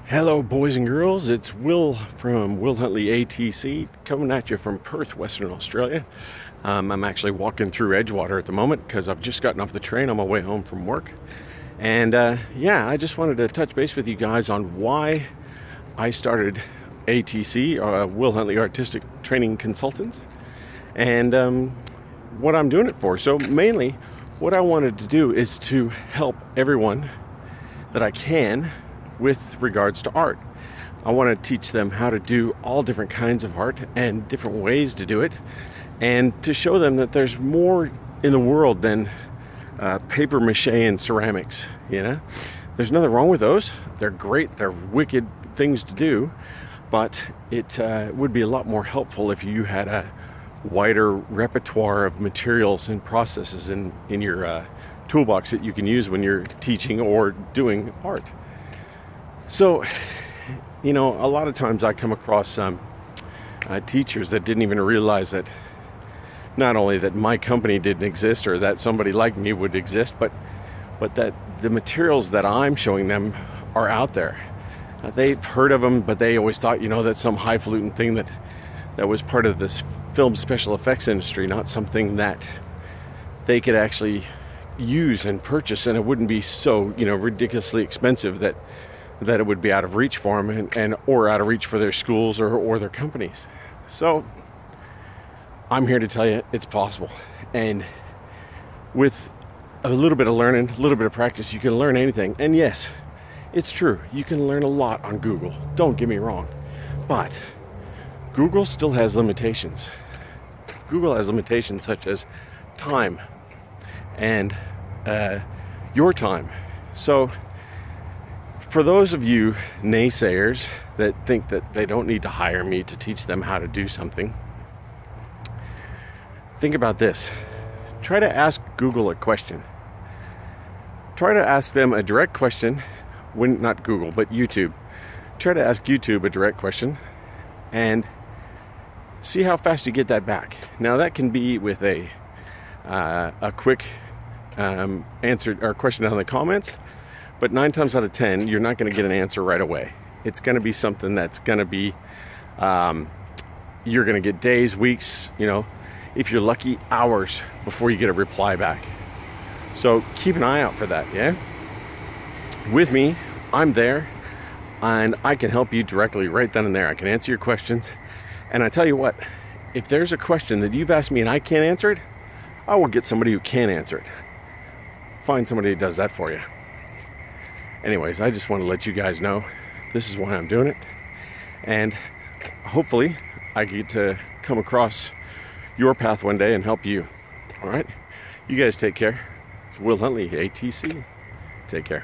Hello boys and girls, it's Will from Will Huntley ATC coming at you from Perth, Western Australia. I'm actually walking through Edgewater at the moment because I've just gotten off the train on my way home from work. And I just wanted to touch base with you guys on why I started ATC, Will Huntley Artistic Training Consultants, and what I'm doing it for. So mainly what I wanted to do is to help everyone that I can with regards to art. I want to teach them how to do all different kinds of art and different ways to do it, and to show them that there's more in the world than paper mache and ceramics. There's nothing wrong with those. They're great, they're wicked things to do, but it would be a lot more helpful if you had a wider repertoire of materials and processes in your toolbox that you can use when you're teaching or doing art. So, a lot of times I come across teachers that didn't even realize that not only that my company didn't exist or that somebody like me would exist, but that the materials that I'm showing them are out there. They've heard of them, but they always thought, that's some highfalutin thing that was part of this film special effects industry, not something that they could actually use and purchase, and it wouldn't be so, ridiculously expensive that it would be out of reach for them and or out of reach for their schools or their companies. So I'm here to tell you it's possible, and with a little bit of learning, a little bit of practice, you can learn anything. And yes, it's true, you can learn a lot on Google, don't get me wrong, but Google still has limitations. Google has limitations such as time and your time. So for those of you naysayers that think that they don't need to hire me to teach them how to do something, think about this. Try to ask Google a question. Try to ask them a direct question, not Google, but YouTube. Try to ask YouTube a direct question and see how fast you get that back. Now that can be with a quick answer or question down in the comments, but 9 times out of 10, you're not going to get an answer right away. It's going to be something that's going to be, you're going to get days, weeks, if you're lucky, hours before you get a reply back. So keep an eye out for that, yeah? With me, I'm there, and I can help you directly right then and there. I can answer your questions. And I tell you what, if there's a question that you've asked me and I can't answer it, I will get somebody who can answer it. Find somebody who does that for you. Anyways, I just want to let you guys know this is why I'm doing it, and hopefully I get to come across your path one day and help you. All right, you guys take care. It's Will Huntley, ATC. Take care.